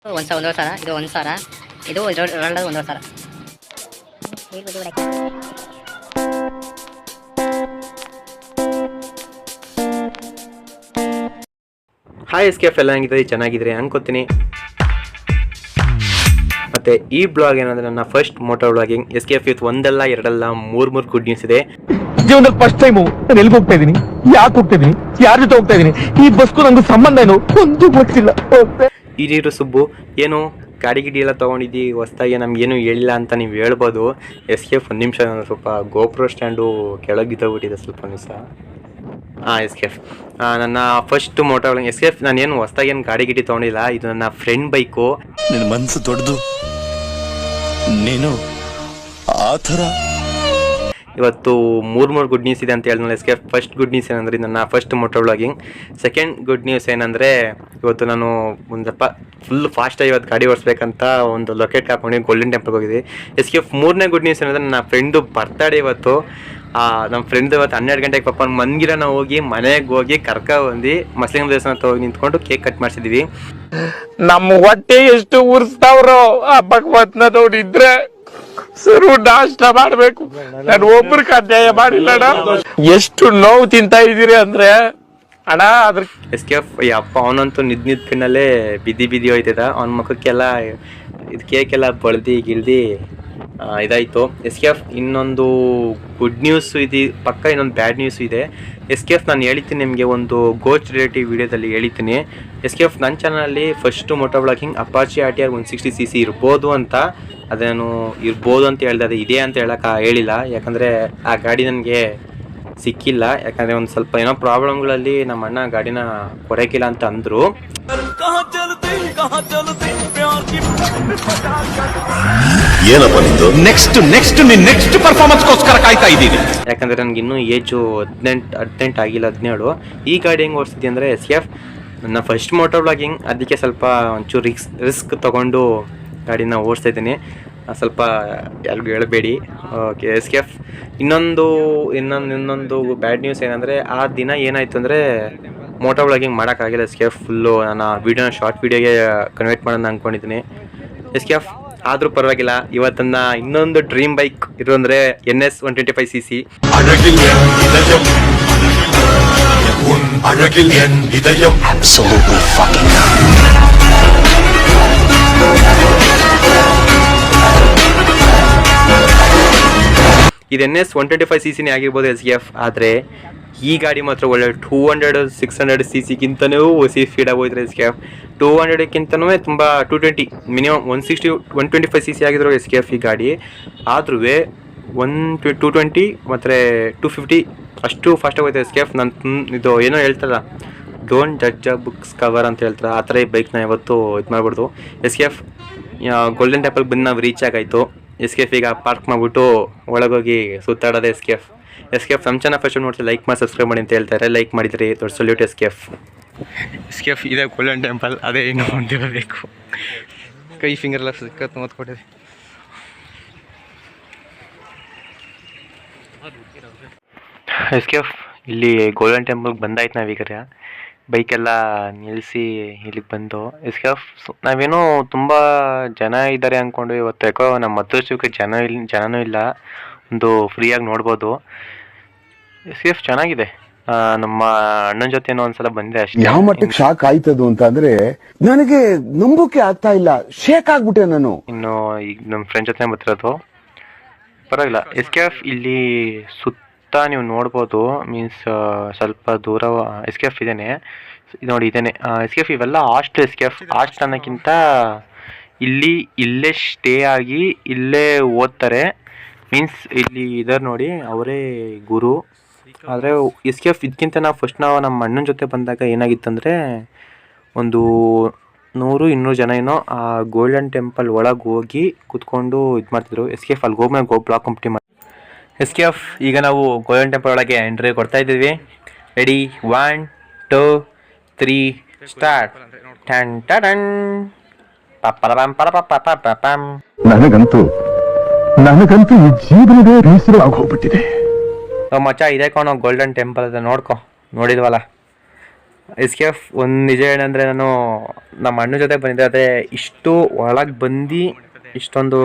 ಒಂದೂವರೆ ಸಾವಿರ, ಇದು 1,000, ಇದು 1,500. ಹಾಯ್ SKF ಎಲ್ಲ ಹೆಂಗಿದ್ರೆ ಚೆನ್ನಾಗಿದ್ರೆ ಅನ್ಕೋತೀನಿ. ಮತ್ತೆ ಈ ಬ್ಲಾಗ್ ಏನಂದ್ರೆ ನನ್ನ first moto vlogging. SKF youth ಒಂದಲ್ಲ ಎರಡಲ್ಲ ಮೂರ್ ಗುಡ್ ನ್ಯೂಸ್ ಇದೆ. ಜೀವನದಲ್ಲಿ ಫಸ್ಟ್ ಟೈಮು ನಾನು ಎಲ್ಲಿಗೆ ಹೋಗ್ತಾ ಇದೀನಿ, ಯಾಕೆ ಹೋಗ್ತಾ ಇದೀನಿ, ಯಾರ ಜೊತೆ ಹೋಗ್ತಾ ಇದೀನಿ, ಈ ಬಸ್ಗೂ ನಂಗೂ ಸಂಬಂಧ ಏನು ಒಂದು ಗೊತ್ತಿಲ್ಲ. ಈ ನೀರು ಸುಬ್ಬು ಏನು ಗಾಡಿ ಗಿಡಿ ಎಲ್ಲ ತೊಗೊಂಡಿದ್ದಿ ಹೊಸ್ದಾಗಿ ನಮ್ಗೇನು ಹೇಳಿಲ್ಲ ಅಂತ ನೀವು ಹೇಳ್ಬೋದು. SKF ಒಂದು ನಿಮಿಷ ಸ್ವಲ್ಪ ಗೋಪ್ರೋ ಸ್ಟ್ಯಾಂಡು ಕೆಳಗಿದ್ದೋಗ್ಬಿಟ್ಟಿದೆ ಸ್ವಲ್ಪ ನಿಮಿಷ. SKF ನನ್ನ ಫಸ್ಟ್ ಮೋಟೋ ಬ್ಲಾಗಿಂಗ್. SKF ನಾನೇನು ಹೊಸ್ದಾಗಿ ಏನು ಗಾಡಿ ಗಿಡಿ ತೊಗೊಂಡಿಲ್ಲ, ಇದು ನನ್ನ ಫ್ರೆಂಡ್ ಬೈಕು. ನಿನ್ನ ಮನಸ್ಸು ದೊಡ್ಡದು, ನೀನು ಆ ಥರ. ಇವತ್ತು ಮೂರು ಗುಡ್ ನ್ಯೂಸ್ ಇದೆ ಅಂತ ಹೇಳಿದ್ನಲ್ಲ SKF. ಫಸ್ಟ್ ಗುಡ್ ನ್ಯೂಸ್ ಏನಂದರೆ ನನ್ನ first moto vlogging. Second good news ಏನಂದರೆ ಇವತ್ತು ನಾನು ಒಂದು ಸ್ವಲ್ಪ ಫುಲ್ ಫಾಸ್ಟಾಗಿ ಇವತ್ತು ಗಾಡಿ ಓಡಿಸ್ಬೇಕಂತ ಒಂದು ಲೊಕೇಟ್ ಹಾಕೊಂಡು ಗೋಲ್ಡನ್ ಟೆಂಪಲ್ಗೆ ಹೋಗಿದ್ವಿ. SKF ಮೂರನೇ ಗುಡ್ ನ್ಯೂಸ್ ಏನಂದರೆ ನನ್ನ ಫ್ರೆಂಡು ಬರ್ತಡೇ ಇವತ್ತು. ನಮ್ಮ ಫ್ರೆಂಡ್ ಇವತ್ತು 12 ಗಂಟೆಗೆ ಪಾಪ ಮಂದಿರನ ಹೋಗಿ ಮನೆಗೆ ಹೋಗಿ ಬಂದು ಮಸ್ಲಿಂ ದೇವಸ್ಥಾನ ಹೋಗಿ ನಿಂತ್ಕೊಂಡು ಕೇಕ್ ಕಟ್ ಮಾಡಿಸಿದ್ವಿ. ನಮ್ಮ ಹೊಟ್ಟೆ ಎಷ್ಟು ಉರ್ಸ್ತಾವ್ರೋ ಆ ಭಗವತ್ನ ನೋಡಿದ್ರೆ ಸರು ನಾಷ್ಟ ಮಾಡ್ಬೇಕು. ನಾನು ಒಬ್ರಿಗೆ ಅನ್ಯಾಯ ಮಾಡಿಲ್ಲ ಅಣ್ಣ. ಎಷ್ಟು ನೋವು ತಿಂತಾ ಇದೀರಿ ಅಂದ್ರೆ ಅಣ್ಣ ಅದ್ರ SKF ಅಪ್ಪ ಅವನಂತೂ ನಿದ್ನಲ್ಲೇ ಬಿದ್ದಿ ಹೋಯ್ತದ. ಅವನ ಮುಖಕ್ಕೆಲ್ಲ ಇದು ಕೇಕ್ ಎಲ್ಲ ಗಿಳ್ದಿ ಇದಾಯಿತು. SKF ಇನ್ನೊಂದು ಗುಡ್ ನ್ಯೂಸ್ ಇದೆ ಪಕ್ಕ, ಇನ್ನೊಂದು ಬ್ಯಾಡ್ ನ್ಯೂಸ್ ಇದೆ. SKF ನಾನು ಹೇಳಿದ್ದೀನಿ ನಿಮಗೆ ಒಂದು ಗೋಚ್ ರಿಲೇಟಿವ್ ವಿಡಿಯೋದಲ್ಲಿ ಹೇಳಿದ್ದೀನಿ. SKF ನನ್ನ ಚಾನಲಲ್ಲಿ first moto vlogging Apache RTR 160cc ಇರ್ಬೋದು ಅಂತ. ಅದೇನು ಇರ್ಬೋದು ಅಂತ ಹೇಳಿದೆ, ಅದು ಇದೆ ಅಂತ ಹೇಳಿಲ್ಲ. ಯಾಕಂದರೆ ಆ ಗಾಡಿ ನನಗೆ ಸಿಕ್ಕಿಲ್ಲ. ಯಾಕಂದರೆ ಒಂದು ಸ್ವಲ್ಪ ಏನೋ ಪ್ರಾಬ್ಲಮ್ಗಳಲ್ಲಿ ನಮ್ಮ ಅಣ್ಣ ಗಾಡಿನ ಕೊಡೋಕ್ಕಿಲ್ಲ ಅಂತ ಅಂದರು. ಏನಪ್ಪ ನಿಂದು ನೆಕ್ಸ್ಟ್ ಪರ್ಫಾರ್ಮೆನ್ಸ್ಗೋಸ್ಕರ ಕಾಯ್ತಾ ಇದ್ದೀನಿ. ಯಾಕಂದರೆ ನನಗೆ ಇನ್ನೂ ಏಜು 18 ಆಗಿಲ್ಲ, 17. ಈ ಗಾಡಿ ಹೆಂಗೆ ಓಡಿಸ್ತಿದ್ದೆ ಅಂದರೆ SKF ನನ್ನ ಫಸ್ಟ್ ಮೋಟೋ ಬ್ಲಾಗಿಂಗ್, ಅದಕ್ಕೆ ಸ್ವಲ್ಪ ಒಂಚೂರು ರಿಸ್ಕ್ ತೊಗೊಂಡು ಗಾಡಿನ ಓಡಿಸ್ತಾ ಇದ್ದೀನಿ. ಸ್ವಲ್ಪ ಯಾರಿಗೂ ಹೇಳಬೇಡಿ. ಓಕೆ SKF ಇನ್ನೊಂದು ಬ್ಯಾಡ್ ನ್ಯೂಸ್ ಏನಂದರೆ ಆ ದಿನ ಏನಾಯಿತು ಅಂದರೆ ಮೋಟೋ ಬ್ಲಾಗಿಂಗ್ ಮಾಡೋಕ್ಕಾಗಿಲ್ಲ. SKF ಫುಲ್ಲು ನಾನು ವೀಡಿಯೋನ ಶಾರ್ಟ್ ವೀಡಿಯೋಗೆ ಕನ್ವರ್ಟ್ ಮಾಡೋಣ ಅಂದ್ಕೊಂಡಿದ್ದೀನಿ. SKF ಆದರೂ ಪರವಾಗಿಲ್ಲ. ಇವತ್ತನ್ನ ಇನ್ನೊಂದು ಡ್ರೀಮ್ ಬೈಕ್ ಇರು ಅಂದರೆ NS 125cc. ಇದು NS 125cc ಆಗಿರ್ಬೋದು SKF, ಆದರೆ ಈ ಗಾಡಿ ಮಾತ್ರ ಒಳ್ಳೆ 200-600cc ಸ್ಪೀಡ್ ಆಗೋಯ್ತಾರೆ SKF. 200ಕ್ಕಿಂತನೂ ತುಂಬ 220 ಮಿನಿಮಮ್ 160 125cc ಆಗಿದ್ರು SKF ಈ ಗಾಡಿ. ಆದ್ರೂ 220 ಮತ್ತು 250 ಅಷ್ಟು ಫಾಸ್ಟ್ ಆಗೋಯ್ತು SKF. ನಾನು ಇದು ಏನೋ ಹೇಳ್ತಾರಲ್ಲ, don't judge a books cover ಅಂತ ಹೇಳ್ತಾರೆ, ಆ ಥರ ಈ ಬೈಕ್ನ ಯಾವತ್ತು ಇದು ಮಾಡ್ಬಿಡ್ದು. SKF ಗೋಲ್ಡನ್ ಟೆಂಪಲ್ಗೆ ಬಂದು ನಾವು ರೀಚ್ ಆಗಾಯಿತು. SKF ಈಗ ಪಾರ್ಕ್ ಮಾಡಿಬಿಟ್ಟು ಒಳಗೋಗಿ ಸುತ್ತಾಡೋದೆ SKF ನಮ್ಮ ಚಾನಲ್ ಫಸ್ಟ್ ನೋಡ್ತೀವಿ, ಲೈಕ್ ಮಾಡಿ ಸಬ್ಸ್ಕ್ರೈಬ್ ಮಾಡಿ ಅಂತ ಹೇಳ್ತಾರೆ. ಲೈಕ್ ಮಾಡಿದ್ರಿ ದೊಡ್ಡ ಸಲ್ಯೂಟ್ SKF ಇದೆ ಗೋಲ್ಡನ್ ಟೆಂಪಲ್. ಅದೇ ಇನ್ನೂ ಹೊಂದಿರಬೇಕು. ಕೈ ಫಿಂಗರ್ ಎಲ್ಲ ಸಿಕ್ಕತ್ತು ಓದ್ಕೊಟ್ಟಿದೆ. SKF ಇಲ್ಲಿ ಗೋಲ್ಡನ್ ಟೆಂಪಲ್ಗೆ ಬಂದಾಯ್ತು. ನಾವೀಗ ಬೈಕೆಲ್ಲ ನಿಲ್ಲಿಸಿ ಇಲ್ಲಿಗೆ ಬಂದು SKF ನಾವೇನೋ ತುಂಬ ಜನ ಇದ್ದಾರೆ ಅಂದ್ಕೊಂಡು ಇವತ್ತು ಯಾಕೋ ನಮ್ಮ ಅದೃಷ್ಟಕ್ಕೆ ಜನನೂ ಇಲ್ಲ. ಒಂದು ಫ್ರೀಯಾಗಿ ನೋಡ್ಬೋದು. SKF ಚೆನ್ನಾಗಿದೆ. ನಮ್ಮ ಅಣ್ಣನ ಜೊತೆನೋ ಒಂದ್ಸಲ ಬಂದೆ ಅಷ್ಟೇ. ಯಾವ ಮಟ್ಟಕ್ಕೆ ಶಾಕ್ ಆಯ್ತದು ಅಂತ ಅಂದ್ರೆ ನನಗೆ ನಂಬೋಕೆ ಆಗ್ತಾ ಇಲ್ಲ, ಶೇಕ್ ಆಗ್ಬಿಟ್ಟೆ ನಾನು. ಇನ್ನು ಈಗ ನಮ್ಮ ಫ್ರೆಂಡ್ ಜೊತೆ ಬರ್ತಿರೋದು. ಪರವಾಗಿಲ್ಲ. SKF ಇಲ್ಲಿ ಸುತ್ತ ನೀವು ನೋಡ್ಬೋದು, ಮೀನ್ಸ್ ಸ್ವಲ್ಪ ದೂರ SKF ಇದೇನೆ ನೋಡಿ, ಇದೇನೆ SKF. ಇವೆಲ್ಲ ಹಾಸ್ಟೆಲ್ SKF. ಹಾಸ್ಟೆಲ್ ಅನ್ನೋಕ್ಕಿಂತ ಇಲ್ಲೇ ಸ್ಟೇ ಆಗಿ ಇಲ್ಲೇ ಓದ್ತಾರೆ. ಮೀನ್ಸ್ ಇಲ್ಲಿ ಇದಾರೆ ನೋಡಿ, ಅವರೇ ಗುರು. ಆದರೆ SKF ಇದಕ್ಕಿಂತ ನಾವು ನಮ್ಮ ಅಣ್ಣನ ಜೊತೆ ಬಂದಾಗ ಏನಾಗಿತ್ತಂದರೆ ಒಂದು 100-200 ಜನ ಏನೋ ಆ ಗೋಲ್ಡನ್ ಟೆಂಪಲ್ ಒಳಗೆ ಹೋಗಿ ಕುತ್ಕೊಂಡು ಇದು ಮಾಡ್ತಿದ್ರು. SKF ಅಲ್ಲಿ ಹೋಗಿ ಬ್ಲಾಗ್ ಕಂಪ್ಲೀಟ್ ಮಾಡಿ SKF ಈಗ ನಾವು ಗೋಲ್ಡನ್ ಟೆಂಪಲ್ ಒಳಗೆ ಎಂಟ್ರಿ ಕೊಡ್ತಾ ಇದ್ದೀವಿ. Ready 1 2 3 start. ನನಗಂತೂ ಈ ಜೀವನವೇ ಬೇಸರವಾಗಿ ಹೋಗ್ಬಿಟ್ಟಿದೆ. ಮಚ್ಚ ಇದೆ ಕಣೋ ಗೋಲ್ಡನ್ ಟೆಂಪಲ್, ನೋಡ್ಕೊ, ನೋಡಿದ್ವಲ್ಲ. ಎಸ್ ಕೆ ಎಫ್ ಒಂದು ನಿಜ ಏನಂದರೆ ನಾನು ನಮ್ಮ ಅಣ್ಣ ಜೊತೆ ಬಂದಿದ್ದೆ, ಅದೇ ಇಷ್ಟು ಒಳಗೆ ಬಂದು ಇಷ್ಟೊಂದು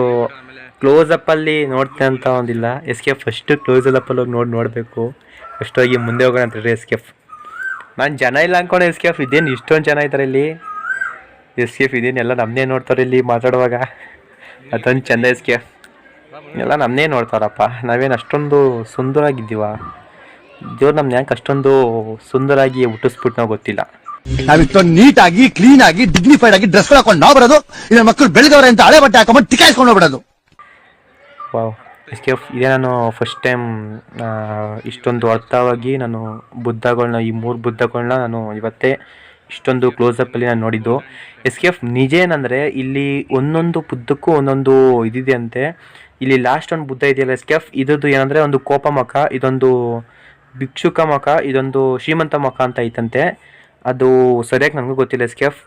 ಕ್ಲೋಸಪ್ಪಲ್ಲಿ ನೋಡ್ತೆ ಅಂತ ಒಂದಿಲ್ಲ. ಎಸ್ ಕೆ ಎಫ್ ಫಸ್ಟು ಕ್ಲೋಸಪ್ಪಲ್ಲಿ ಹೋಗಿ ನೋಡಬೇಕು, ಅಷ್ಟೋಗಿ ಮುಂದೆ ಹೋಗೋಣ ಅಂತ ಎಸ್ ಕೆ ಎಫ್. ನಾನು ಜನ ಇಲ್ಲ ಅಂದ್ಕೊಂಡು ಎಸ್ ಕೆ ಎಫ್ ಇದೇನು ಇಷ್ಟೊಂದು ಜನ ಇದ್ದಾರೆ ಇಲ್ಲಿ. ಎಸ್ ಕೆ ಎಫ್ ಇದೇನು ಎಲ್ಲ ನಮ್ಮನ್ನೇ ನೋಡ್ತಾರೆ ಇಲ್ಲಿ ಮಾತಾಡುವಾಗ, ಅದೊಂದು ಚೆಂದ. ಎಸ್ ಕೆ ಎಫ್ ಎಲ್ಲ ನಮ್ಮನ್ನೇ ನೋಡ್ತಾರಪ್ಪ, ನಾವೇನು ಅಷ್ಟೊಂದು ಸುಂದರಾಗಿದ್ದೀವ? ದೇವ್ರು ನಮ್ನ ಯಾಕೆ ಅಷ್ಟೊಂದು ಸುಂದರಾಗಿ ಹುಟ್ಟಿಸ್ಬಿಟ್ಟು ನಾವು ಗೊತ್ತಿಲ್ಲ. ನಾವಿಷ್ಟೊಂದು ನೀಟಾಗಿ ಕ್ಲೀನ್ ಆಗಿ ಡಿಗ್ನಿಫೈಡ್ ಆಗಿ ಡ್ರೆಸ್ ಹಾಕೊಂಡು ನಾವು ಬರೋದು, ಇನ್ನ ಮಕ್ಕಳು ಬೆಳೆದವ್ರೆ ಅಂತ ಹಳೆ ಬಟ್ಟೆ ಹಾಕೊಂಡ್ ಟಿಕಾಯಿಸ್ಕೊಂಡು ಹೋಗ್ಬಿಡೋದು. ವಾವ್, ಎಸ್ ಕೆ ಎಫ್ ಇದೇ ನಾನು ಫಸ್ಟ್ ಟೈಮ್ ಇಷ್ಟೊಂದು ಅರ್ಥವಾಗಿ ನಾನು ಬುದ್ಧಗಳನ್ನ, ಈ 3 ಬುದ್ಧಗಳನ್ನ ನಾನು ಇವತ್ತೇ ಇಷ್ಟೊಂದು ಕ್ಲೋಸಪ್ಪಲ್ಲಿ ನಾನು ನೋಡಿದ್ದು. ಎಸ್ ಕೆ ಎಫ್ ನಿಜ ಏನಂದರೆ ಇಲ್ಲಿ ಒಂದೊಂದು ಬುದ್ಧಕ್ಕೂ ಒಂದೊಂದು ಇದಿದೆ ಅಂತೆ. ಇಲ್ಲಿ ಲಾಸ್ಟ್ ಒಂದು ಬುದ್ಧ ಇದೆಯಲ್ಲ ಎಸ್ ಕೆ ಎಫ್, ಇದ್ರದ್ದು ಏನಂದರೆ ಒಂದು ಕೋಪ ಮುಖ, ಇದೊಂದು ಭಿಕ್ಷುಕ ಮುಖ, ಇದೊಂದು ಶ್ರೀಮಂತ ಮುಖ ಅಂತ ಐತಂತೆ. ಅದು ಸರಿಯಾಗಿ ನನಗೂ ಗೊತ್ತಿಲ್ಲ ಎಸ್ ಕೆ ಎಫ್.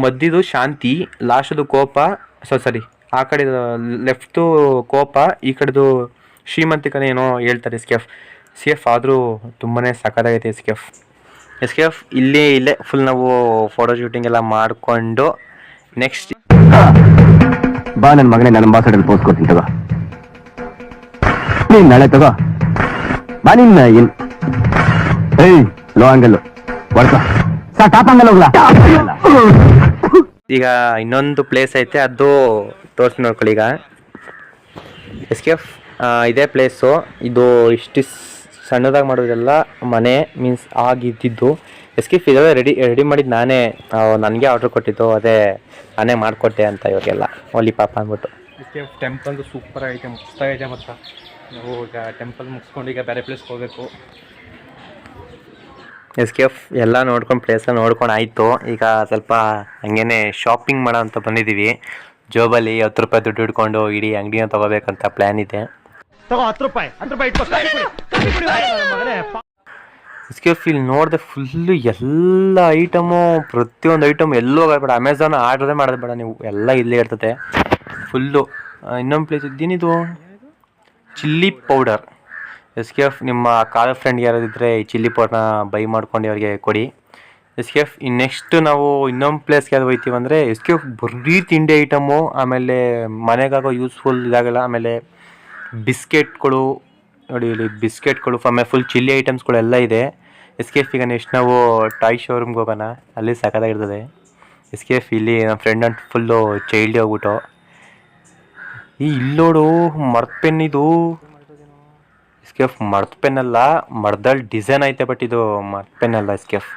ಮಧ್ಯದು ಶಾಂತಿ, ಲಾಸ್ಟದು ಕೋಪ, ಸರಿ ಆ ಕಡೆ ಲೆಫ್ಟು ಕೋಪ, ಈ ಕಡೆದು ಶ್ರೀಮಂತಿಕನೇ ಏನೋ ಹೇಳ್ತಾರೆ S K F. C F ಆದರೂ ತುಂಬಾ ಸಖತ್ತಾಗೈತೆ S K F. S K F ಇಲ್ಲೇ ಫುಲ್ ನಾವು ಫೋಟೋ ಶೂಟಿಂಗ್ ಎಲ್ಲ ಮಾಡಿಕೊಂಡು ನೆಕ್ಸ್ಟ್ ಬಾ ನನ್ನ ಮಗನೇ, ನನ್ನ ಅಂಬಾಸಡರ್ ಪೋಸ್ಟ್ ಕೊಡ್ತೀನಿ ತಗೋ. ನೀನ್ ನಾಳೆ ತಗೋ ಬಾ. ನಿನ್ನ ಏಯ್ ಲೋ ಆಂಗಲ್ ಬರ್ಕೋ ಸಾ ಟಾಪ್ ಆಂಗಲ್ ಹೋಗ್ಲಾ. ಈಗ ಇನ್ನೊಂದು ಪ್ಲೇಸ್ ಐತೆ, ಅದು ತೋರಿಸಿ ನೋಡ್ಕೊಳ್ಳಿ. ಈಗ ಎಸ್ ಕೆ ಎಫ್ ಇದೇ ಪ್ಲೇಸು. ಇದು ಇಷ್ಟು ಸಣ್ಣದಾಗಿ ಮಾಡೋದೆಲ್ಲ ಮನೆ ಮೀನ್ಸ್ ಆಗಿದ್ದಿದ್ದು. ಎಸ್ ಕೆ ಎಫ್ ಇದೆಲ್ಲ ರೆಡಿ ಮಾಡಿದ್ದು ನಾನೇ, ನನಗೆ ಆರ್ಡ್ರ್ ಕೊಟ್ಟಿದ್ದು, ಅದೇ ನಾನೇ ಮಾಡಿಕೊಟ್ಟೆ ಅಂತ ಇವಾಗೆಲ್ಲ ಒಲಿ ಪಾಪ ಅಂದ್ಬಿಟ್ಟು. ಎಸ್ ಕೆ ಎಫ್ ಟೆಂಪಲ್ದು ಸೂಪರ್ ಐತೆ, ಮಸ್ತಾಗೈತೆ. ಮತ್ತು ನಾವು ಈಗ ಟೆಂಪಲ್ ಮುಗಿಸ್ಕೊಂಡು ಈಗ ಬೇರೆ ಪ್ಲೇಸ್ಗೆ ಹೋಗಬೇಕು. ಎಸ್ ಕೆ ಎಫ್ ಎಲ್ಲ ನೋಡ್ಕೊಂಡು ಪ್ಲೇಸೆಲ್ಲ ನೋಡ್ಕೊಂಡು ಆಯಿತು. ಈಗ ಸ್ವಲ್ಪ ಹಂಗೇ ಶಾಪಿಂಗ್ ಮಾಡೋ ಅಂತ ಬಂದಿದ್ದೀವಿ. ಜೋಬಲ್ಲಿ 10 ರೂಪಾಯಿ ದುಡ್ಡು ಹಿಡ್ಕೊಂಡು ಇಡೀ ಅಂಗಡಿನ ತೊಗೋಬೇಕಂತ ಪ್ಲ್ಯಾನ್ ಇದೆ. ಎಸ್ ಕೆ ಎಫ್ ಇಲ್ಲಿ ನೋಡಿದೆ ಫುಲ್ಲು ಎಲ್ಲ ಐಟಮು, ಪ್ರತಿಯೊಂದು ಐಟಮ್ ಎಲ್ಲೂ ಹೋಗಬೇಡ, ಅಮೆಝಾನ್ ಆರ್ಡ್ರೇ ಮಾಡೋದು ಬೇಡ ನೀವು, ಎಲ್ಲ ಇಲ್ಲೇ ಇರ್ತದೆ ಫುಲ್ಲು. ಇನ್ನೊಂದು ಪ್ಲೇಸ್ ಇದ್ದೀನಿದು chilli powder. S K F ನಿಮ್ಮ ಕಾಲೇಜ್ ಫ್ರೆಂಡ್ ಯಾರಾದಿದ್ದರೆ ಈ ಚಿಲ್ಲಿ ಪೌಡರ್ನ ಬೈ ಮಾಡ್ಕೊಂಡು ಅವ್ರಿಗೆ ಕೊಡಿ. ಎಸ್ ಕೆ ಎಫ್ ನೆಕ್ಸ್ಟ್ ನಾವು ಇನ್ನೊಂದು ಪ್ಲೇಸ್ಗೆ ಯಾವ್ದು ಹೋಗ್ತೀವಿ ಅಂದರೆ ಎಸ್ ಕೆ ಎಫ್ ಬರೀ ತಿಂಡಿ ಐಟಮು, ಆಮೇಲೆ ಮನೆಗಾಗೋ ಯೂಸ್ಫುಲ್ ಇದಾಗಲ್ಲ, ಆಮೇಲೆ ಬಿಸ್ಕೆಟ್ಗಳು ನೋಡಿ, ಇಲ್ಲಿ ಬಿಸ್ಕೆಟ್ಗಳು, ಆಮೇಲೆ ಫುಲ್ ಚಿಲ್ಲಿ ಐಟಮ್ಸ್ಗಳೆಲ್ಲ ಇದೆ. ಎಸ್ ಕೆ ಎಫ್ ಈಗ ನೆಕ್ಸ್ಟ್ ನಾವು ಟಾಯ್ ಶೋರೂಮ್ಗೆ ಹೋಗೋಣ, ಅಲ್ಲಿ ಸಖತ್ತಾಗಿರ್ತದೆ. ಎಸ್ ಕೆ ಎಫ್ ಇಲ್ಲಿ ನಮ್ಮ ಫ್ರೆಂಡ್ ಅಂತ ಫುಲ್ಲು ಚೈಲ್ಡ್ ಹೋಗ್ಬಿಟ್ಟು ಇಲ್ಲೋಡು ಮರ್ತ್ ಪೆನ್. ಇದು ಎಸ್ ಕೆ ಎಫ್ ಮರ್ತ್ ಪೆನ್ ಅಲ್ಲ, ಮರ್ದಲ್ಲಿ ಡಿಸೈನ್ ಐತೆ, ಬಟ್ ಇದು ಮರ್ತ್ ಪೆನ್ ಅಲ್ಲ S K F.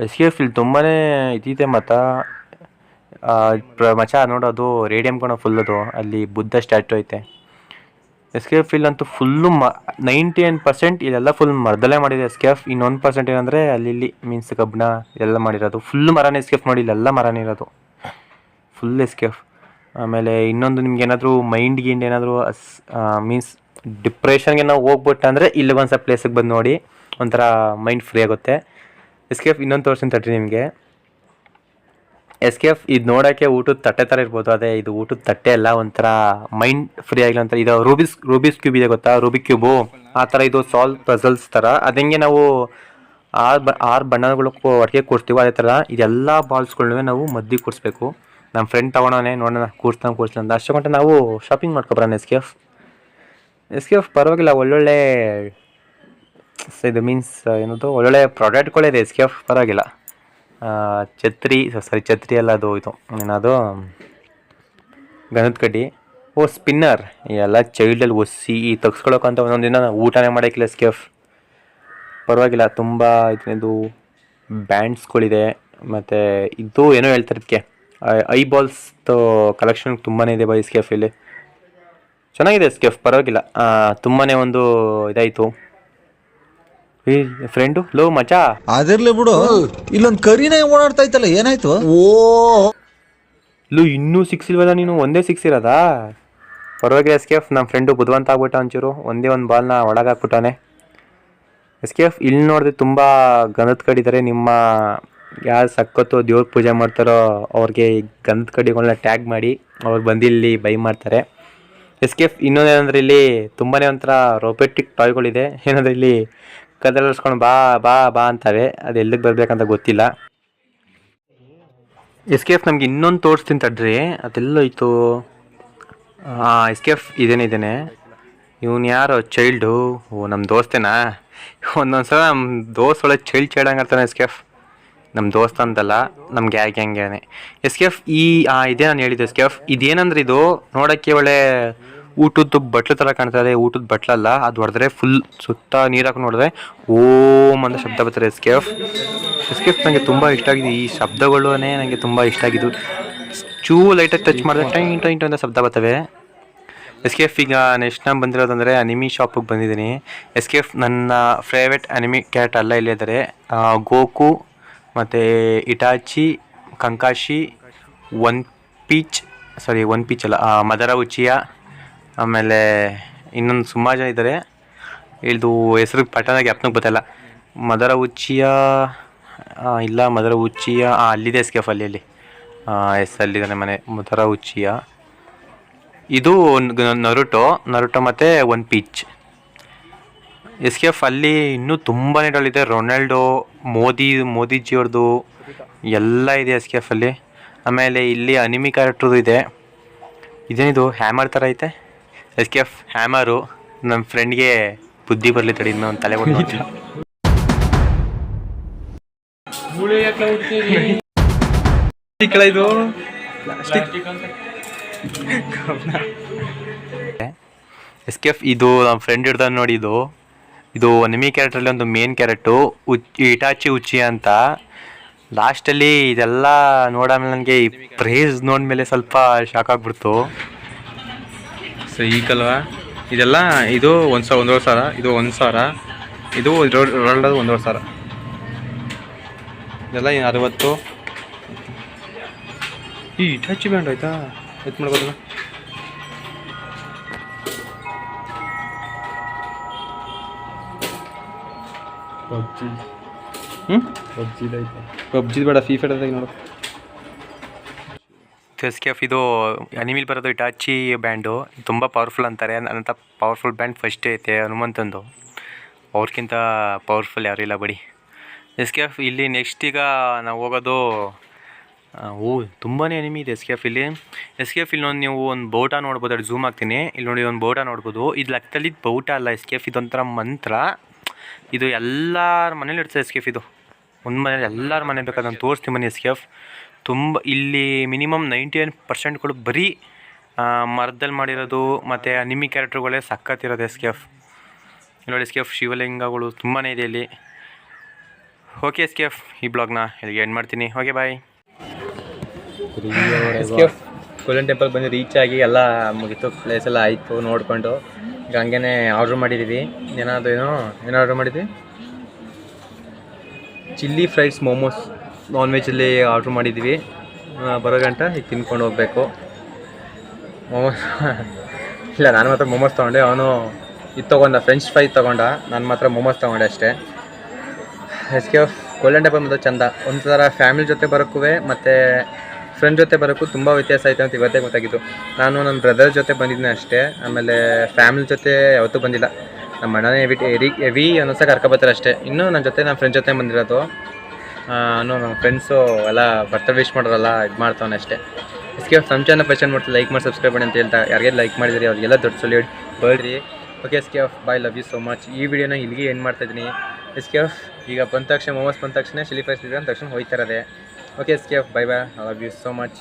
S K F ಇಲ್ಲಿ ತುಂಬಾ ಇದಿದೆ. ಮತ್ತು ಮಚ ನೋಡೋದು ರೇಡಿಯಂ ಕಣ ಫುಲ್, ಅದು ಅಲ್ಲಿ ಬುದ್ಧ ಸ್ಟ್ಯಾಚು ಐತೆ. ಎಸ್ ಕೆ ಎಫ್ ಇಲ್ಲಂತೂ ಫುಲ್ಲು 99% ಇಲ್ಲೆಲ್ಲ ಫುಲ್ ಮರದಲ್ಲೇ ಮಾಡಿದೆ ಎಸ್ ಕೆ ಎಫ್. ಇನ್ನೊಂದು ಪರ್ಸೆಂಟ್ ಏನಂದರೆ ಅಲ್ಲಿ ಮೀನ್ಸ್ ಕಬ್ಬಣ ಎಲ್ಲ ಮಾಡಿರೋದು ಫುಲ್ಲು ಮರನೇ ಎಸ್ ಕೆ ಎಫ್. ನೋಡಿ ಇಲ್ಲೆಲ್ಲ ಮರನೇ ಇರೋದು ಫುಲ್ ಎಸ್ ಕೆ ಎಫ್. ಆಮೇಲೆ ಇನ್ನೊಂದು ನಿಮ್ಗೆ ಏನಾದರೂ ಮೈಂಡ್ ಗಿಂಡ್ ಏನಾದರೂ ಮೀನ್ಸ್ ಡಿಪ್ರೆಷನ್ಗೆ ನಾವು ಹೋಗ್ಬಿಟ್ಟು ಅಂದರೆ ಇಲ್ಲಿ ಒಂದು ಸ್ವಲ್ಪ ಪ್ಲೇಸಿಗೆ ಬಂದು ನೋಡಿ, ಒಂಥರ ಮೈಂಡ್ ಫ್ರೀ ಆಗುತ್ತೆ. ಎಸ್ ಕೆ ಎಫ್ ಇನ್ನೊಂದು ತೋರಿಸ್ತೀನಿ ತಟ್ಟಿ ನಿಮಗೆ. ಎಸ್ ಕೆ ಎಫ್ ಇದು ನೋಡೋಕ್ಕೆ ಊಟದ ತಟ್ಟೆ ಥರ ಇರ್ಬೋದು, ಅದೇ ಇದು ಊಟದ ತಟ್ಟೆ ಅಲ್ಲ, ಒಂಥರ ಮೈಂಡ್ ಫ್ರೀ ಆಗಿಲ್ಲ ಅಂತ. ಇದು ರೂಬಿಕ್ಸ್ ಕ್ಯೂಬ್ ಇದೆ ಗೊತ್ತಾ, ರೂಬಿಕ್ ಕ್ಯೂಬು ಆ ಥರ. ಇದು ಸಾಲ್ವ್ ಪಜಲ್ಸ್ ಥರ, ಅದಂಗೆ ನಾವು 6 ಬಣ್ಣಗಳು ಒಟ್ಟಿಗೆ ಕೂರಿಸ್ತೀವಿ, ಅದೇ ಥರ ಇದೆಲ್ಲ ಬಾಲ್ಸ್ಗಳನ್ನೂ ನಾವು ಮದ್ದಿಗೆ ಕೂರಿಸ್ಬೇಕು. ನಮ್ಮ ಫ್ರೆಂಡ್ ತೊಗೊಳೋನೆ ನೋಡೋಣ ಕೂರಿಸ್ತಾನೆ ಅಂತ ಅಷ್ಟು ಗಂಟೆ ನಾವು ಶಾಪಿಂಗ್ ಮಾಡ್ಕೊಬರೋಣ. ಎಸ್ ಕೆ ಎಫ್ ಪರವಾಗಿಲ್ಲ, ಒಳ್ಳೊಳ್ಳೆ ಇದು ಮೀನ್ಸ್ ಏನದು ಒಳ್ಳೊಳ್ಳೆ ಪ್ರಾಡಕ್ಟ್ಗಳಿದೆ ಎಸ್ ಕೆ ಎಫ್, ಪರವಾಗಿಲ್ಲ. ಛತ್ರಿ ಅಲ್ಲ, ಅದು ಇದು ಏನದು ಗಂಧದ ಕಡ್ಡಿ, ಸ್ಪಿನ್ನರ್, ಎಲ್ಲ ಚೈಲ್ಡಲ್ಲಿ ಒಸಿ ತೆಗ್ಸ್ಕೊಳಕ್ಕಂತ ಒಂದೊಂದು ದಿನ ಊಟನೇ ಮಾಡೋಕ್ಕಿಲ್ಲ ಎಸ್ ಕೆ ಎಫ್. ಪರವಾಗಿಲ್ಲ, ತುಂಬ ಇದು ಬ್ಯಾಂಡ್ಸ್ಗಳಿದೆ. ಮತ್ತು ಇದು ಏನೋ ಹೇಳ್ತಾರೆ ಇದಕ್ಕೆ ಐಬಾಲ್ಸ್ದು ಕಲೆಕ್ಷನ್ ತುಂಬಾ ಇದೆ ಬೈ ಎಸ್ ಕೆ ಎಫ್. ಇಲ್ಲಿ ಚೆನ್ನಾಗಿದೆ ಎಸ್ ಕೆ ಎಫ್, ಪರವಾಗಿಲ್ಲ. ತುಂಬಾ ಒಂದು ಇದಾಯಿತು. ಈ ಫ್ರೆಂಡು ಲೋ ಮಚಾ ಅದಿರ್ಲಿ ಬಿಡು, ಇಲ್ಲೊಂದು ಕರಿನೇ ಓಡಾಡ್ತಾ ಇತ್ತಲ್ಲ, ಏನಾಯ್ತು? ಲೋ ಇನ್ನೂ 6 ಇಲ್ವಲ್ಲ, ನೀನು ಒಂದೇ 6 ಇರೋದಾ? ಪರವಾಗಿಲ್ಲ ಎಸ್ ಕೆ ಎಫ್. ನಮ್ಮ ಫ್ರೆಂಡು ಬುದ್ಧಿವಂತ ಆಗ್ಬಿಟ್ಟ ಒಂಚೂರು, ಒಂದೇ ಒಂದು ಬಾಲ್ನ ಒಳಗಾಕ್ಬಿಟ್ಟಾನೆ ಎಸ್ ಕೆ ಎಫ್. ಇಲ್ಲಿ ನೋಡಿದ್ರೆ ತುಂಬ ಗಂಧದ ಕಡಿತಾರೆ. ನಿಮ್ಮ ಯಾರು ಸಕ್ಕತ್ತು ದೇವ್ರ ಪೂಜೆ ಮಾಡ್ತಾರೋ ಅವ್ರಿಗೆ ಗಂಧದ ಕಡಿಗಳನ್ನ ಟ್ಯಾಗ್ ಮಾಡಿ ಅವ್ರು ಬಂದು ಇಲ್ಲಿ ಬೈ ಮಾಡ್ತಾರೆ ಎಸ್ ಕೆ ಎಫ್. ಇನ್ನೊಂದೇನಂದ್ರೆ ಇಲ್ಲಿ ತುಂಬಾ ಒಂಥರ ರೋಬೋಟಿಕ್ ಟಾಯ್ಗಳಿದೆ. ಏನಂದರೆ ಇಲ್ಲಿ ಕದಲಿಸ್ಕೊಂಡು ಬಾ ಬಾ ಬಾ ಅಂತವೆ. ಅದು ಎಲ್ಲಿಗೆ ಬರ್ಬೇಕಂತ ಗೊತ್ತಿಲ್ಲ. ಎಸ್ ಕೆ ಎಫ್ ನಮ್ಗೆ ಇನ್ನೊಂದು ತೋರಿಸ್ತೀನಿ ತಡ್ರಿ. ಅದೆಲ್ಲೋಯ್ತು? ಎಸ್ ಕೆ ಎಫ್ ಇದೇನೆ. ಇವನು ಯಾರೋ ಚೈಲ್ಡು? ಓ ನಮ್ಮ ದೋಸ್ತೇನಾ? ಒಂದೊಂದು ಸಲ ನಮ್ಮ ದೋಸ್ತ್ ಒಳ್ಳೆ ಚೈಲ್ಡ್ ಹಂಗಾಡ್ತಾನೆ ಎಸ್ ಕೆ ಎಫ್. ನಮ್ಮ ದೋಸ್ತ ಅಂತಲ್ಲ, ನಮ್ಮ ಗ್ಯಾಂಗೇನೆ ಎಸ್ ಕೆ ಎಫ್. ಇದೇ ನಾನು ಹೇಳಿದ್ದು ಎಸ್ ಕೆ ಎಫ್. ಇದೇನಂದ್ರೆ ಇದು ನೋಡೋಕ್ಕೆ ಒಳ್ಳೆ ಊಟದ್ದು ಬಟ್ಲು ಥರ ಕಾಣ್ತದೆ. ಊಟದ ಬಟ್ಲಲ್ಲ, ಅದು ಹೊಡೆದ್ರೆ ಫುಲ್ ಸುತ್ತ ನೀರಾಕಿ ನೋಡಿದ್ರೆ ಓಮ್ ಅಂತ ಶಬ್ದ ಬರ್ತಾರೆ S K F. S K F ನನಗೆ ತುಂಬ ಇಷ್ಟ ಆಗಿದೆ. ಈ ಶಬ್ದಗಳೇ ನನಗೆ ತುಂಬ ಇಷ್ಟ ಆಗಿದ್ದು. ಚೂ ಲೈಟಾಗಿ ಟಚ್ ಮಾಡಿದ್ರೆ ಟೈಂಟ್ ಟೈಂಟ್ ಅಂತ ಶಬ್ದ ಬರ್ತವೆ. ಎಸ್ ಕೆ ಎಫ್ ಈಗ ನೆಕ್ಸ್ಟ್ ನಾನು ಬಂದಿರೋದಂದರೆ ಅನಿಮಿ ಶಾಪಿಗೆ ಬಂದಿದ್ದೀನಿ. ಎಸ್ ಕೆ ಎಫ್ ನನ್ನ ಫೇವ್ರೆಟ್ ಅನಿಮಿ ಕ್ಯಾರೆಕ್ಟರ್ ಎಲ್ಲ ಇಲ್ಲೇ ಇದ್ದಾರೆ. ಗೋಕು ಮತ್ತು ಇಟಾಚಿ, ಕಂಕಾಶಿ, ಒನ್ ಪೀಚ್ ಅಲ್ಲ, ಮದರ ಉಚಿಯಾ, ಆಮೇಲೆ ಇನ್ನೊಂದು ಸುಮಾರು ಜನ ಇದ್ದಾರೆ. ಇದು ಹೆಸರು ಪಟ್ಟಣಕ್ಕೆ ಜ್ಞಾಪನಕ್ಕೆ ಗೊತ್ತಿಲ್ಲ. ಮದರ ಉಚಿಯಾ ಇಲ್ಲ, ಮದರ ಉಚಿಯಾ ಅಲ್ಲಿದೆ ಎಸ್ ಕೆ ಎಫ್ ಅಲ್ಲಿ ಅಲ್ಲಿದ್ದಾನೆ ಮನೆ. ಮದರ ಉಚಿಯಾ ಇದು ನರುಟೋ ಮತ್ತು One Piece. S K F ಅಲ್ಲಿ ಇನ್ನೂ ತುಂಬಾ ಇಡಲಿದೆ. ರೊನಾಲ್ಡೋ, ಮೋದಿಜಿಯವ್ರದ್ದು ಎಲ್ಲ ಇದೆ ಎಸ್ ಕೆ ಎಫ್ ಅಲ್ಲಿ. ಆಮೇಲೆ ಇಲ್ಲಿ ಅನಿಮಿ ಕ್ಯಾರೆಕ್ಟ್ರದು ಇದೆ. ಇದೇನಿದು ಹ್ಯಾಮರ್ ಥರ ಐತೆ ಎಸ್ ಕೆ ಎಫ್. ಹ್ಯಾಮರು ನಮ್ಮ ಫ್ರೆಂಡ್ಗೆ ಬುದ್ಧಿ ಬರಲಿ ತಡಿ, ಒಂದು ತಲೆ ಕೊಟ್ಟು ಇದು ಎಸ್ ಕೆ ಎಫ್. ಇದು ನಮ್ಮ ಫ್ರೆಂಡ್ ಹಿಡ್ದ ನೋಡಿ. ಇದು ಅನಿಮಿ ಕ್ಯಾರೆಕ್ಟ್ರಲ್ಲಿ ಒಂದು ಮೇನ್ ಕ್ಯಾರೆಕ್ಟು ಇಟಾಚಿ ಉಚಿ ಅಂತ. ಲಾಸ್ಟಲ್ಲಿ ಇದೆಲ್ಲ ನೋಡಾದ್ಮೇಲೆ ನನಗೆ ಈ ಪ್ರೈಸ್ ನೋಡಿದ್ಮೇಲೆ ಸ್ವಲ್ಪ ಶಾಕ್ ಆಗಿಬಿಡ್ತು. ಸೊ ಈಗಲ್ವಾ ಇದೆಲ್ಲ. ಇದು 1,000 ಇದು 1,000, ಇದು 1,500. ಇದೆಲ್ಲ 60. ಈ ಇಟಾಚಿ ಬ್ಯಾಂಡ್ ಆಯ್ತಾ? ಎತ್ ಮಾಡ್ಬೋದಲ್ಲ. ಪಬ್ಜಿ ಬೇಡ, ಫೀ ಫೈರ್ ನೋಡು. ಎಸ್ ಕೆ ಎಫ್ ಇದು ಅನಿಮಿಲ್ ಬರೋದು ಇಟಾಚಿ ಬ್ಯಾಂಡು. ತುಂಬ ಪವರ್ಫುಲ್ ಅಂತಾರೆ. ಅಂತ ಪವರ್ಫುಲ್ ಬ್ಯಾಂಡ್ ಫಸ್ಟ್ ಐತೆ ಹನುಮಂತಂದು. ಅವ್ರಿಗಿಂತ ಪವರ್ಫುಲ್ ಯಾರೂ ಇಲ್ಲ ಬಿಡಿ. ಎಸ್ ಕೆ ಎಫ್ ಇಲ್ಲಿ ನೆಕ್ಸ್ಟ್ ಈಗ ನಾವು ಹೋಗೋದು. ತುಂಬಾ ಎನಿಮಿ ಇದೆ ಎಸ್ ಕೆ ಎಫ್ ಇಲ್ಲಿ. ಎಸ್ ಕೆ ಎಫ್ ಇಲ್ಲಿ ನೀವು ಒಂದು ಬೋಟ ನೋಡ್ಬೋದು. ಅದು ಝೂಮ್ ಆಗ್ತೀನಿ. ಇಲ್ಲಿ ನೋಡಿ ಒಂದು ಬೋಟ ನೋಡ್ಬೋದು. ಇದು ಲೆಕ್ಕದಲ್ಲಿ ಬೋಟ ಅಲ್ಲ ಎಸ್ ಕೆ ಎಫ್, ಇದೊಂಥರ ಮಂತ್ರ. ಇದು ಎಲ್ಲರ ಮನೇಲಿ ಇರ್ತದೆ ಎಸ್ ಕೆ ಎಫ್. ಇದು ಒಂದು ಮನೇಲಿ ಎಲ್ಲರ ಮನೆ ಬೇಕಾದ್ರೆ ನಾನು ತೋರಿಸ್ತೀನಿ ಬನ್ನಿ. ಎಸ್ ಕೆ ಎಫ್ ತುಂಬ ಇಲ್ಲಿ ಮಿನಿಮಮ್ 99% ಬರೀ ಮರದಲ್ಲಿ ಮಾಡಿರೋದು ಮತ್ತು ಅನಿಮಿ ಕ್ಯಾರೆಕ್ಟರ್ಗಳೇ ಸಕ್ಕತ್ತಿರೋದು ಎಸ್ ಕೆ ಎಫ್. ನೋಡಿ ಎಸ್ ಕೆ ಎಫ್ ಶಿವಲಿಂಗಗಳು ತುಂಬಾ ಇದೆ ಇಲ್ಲಿ. ಓಕೆ ಎಸ್ ಕೆ ಎಫ್, ಈ ಬ್ಲಾಗ್ನ ಇಲ್ಲಿಗೆ ಎಂಡ್ ಮಾಡ್ತೀನಿ. Okay bye. S K F Golden Temple ಬಂದು ರೀಚ್ ಆಗಿ ಎಲ್ಲ ಮುಗಿತು. ಪ್ಲೇಸ್ ಎಲ್ಲ ಆಯಿತು ನೋಡಿಕೊಂಡು. ಈಗ ಹಂಗೇ ಆರ್ಡ್ರ್ ಮಾಡಿದ್ದೀವಿ. ಏನು ಆರ್ಡ್ರ್ ಮಾಡಿದ್ವಿ? ಚಿಲ್ಲಿ ಫ್ರೈಡ್ಸ್ ಮೋಮೋಸ್ ನಾನ್ ವೆಜ್ಜಲ್ಲಿ ಆರ್ಡ್ರ್ ಮಾಡಿದ್ವಿ. ಬರೋ ಗಂಟ ಈಗ ತಿನ್ಕೊಂಡು ಹೋಗಬೇಕು. ಮೋಮೋಸ್ ಇಲ್ಲ, ನಾನು ಮಾತ್ರ ಮೋಮೋಸ್ ತೊಗೊಂಡೆ. ಅವನು ಇದು ತೊಗೊಂಡ, ಫ್ರೆಂಚ್ ಫ್ರೈ ತೊಗೊಂಡ. ನಾನು ಮಾತ್ರ ಮೋಮೋಸ್ ತೊಗೊಂಡೆ ಅಷ್ಟೇ. S K F Golden Temple ಮತ್ತು ಚಂದ. ಒಂಥರ ಫ್ಯಾಮಿಲಿ ಜೊತೆ ಬರೋಕ್ಕೂ ಮತ್ತು ಫ್ರೆಂಡ್ ಜೊತೆ ಬರೋಕ್ಕೂ ತುಂಬ ವ್ಯತ್ಯಾಸ ಐತೆ ಅಂತ ಇವತ್ತೇ ಗೊತ್ತಾಗಿದ್ದು. ನಾನು ನನ್ನ ಬ್ರದರ್ ಜೊತೆ ಬಂದಿದ್ದೀನಿ ಅಷ್ಟೇ. ಆಮೇಲೆ ಫ್ಯಾಮಿಲಿ ಜೊತೆ ಯಾವತ್ತೂ ಬಂದಿಲ್ಲ. ನಮ್ಮ ಅಣ್ಣನೇ ಹೆವಿ ಅನ್ನೋಸ ಕರ್ಕೊಬರ್ತಾರೆ ಅಷ್ಟೇ. ಇನ್ನೂ ನನ್ನ ಜೊತೆ ನನ್ನ ಫ್ರೆಂಡ್ ಜೊತೆ ಬಂದಿರೋದು. ನಮ್ಮ ಫ್ರೆಂಡ್ಸು ಎಲ್ಲ ಬರ್ತಾರೆ ವಿಶ್ ಮಾಡೋರಲ್ಲ, ಇದು ಮಾಡ್ತಾವನೆ ಅಷ್ಟೇ. ಎಸ್ ಕೆ ಎಫ್ ನಮ್ಮ ಚಾನಲ್ ಫಸ್ಟ್ ಮಾಡ್ತಾರೆ, ಲೈಕ್ ಮಾಡಿ ಸಬ್ಸ್ಕ್ರೈಬ್ ಮಾಡಿ ಅಂತ ಹೇಳ್ತಾ ಯಾರಿಗೆಲ್ಲ ಲೈಕ್ ಮಾಡಿದಿರಿ ಅವ್ರಿಗೆಲ್ಲ ದೊಡ್ಡ ಸೊಲಿ ಬೇಡ್ರಿ. Okay S K F bye, love you so much. ಈ ವಿಡಿಯೋನ ಇಲ್ಲಿಗೆ ಏನು ಮಾಡ್ತಾಯಿದ್ದೀನಿ. ಎಸ್ ಕೆ ಎಫ್ ಈಗ ಬಂದ ತಕ್ಷಣ ಮೋಮೋಸ್ ಬಂದ ತಕ್ಷಣ ಚಿಲ್ಲಿ ಫ್ರೈಸ್ ಅಂದ ತಕ್ಷಣ ಹೋಯ್ತಾ ಇರೋದೆ. Okay S K F bye bye, love you so much.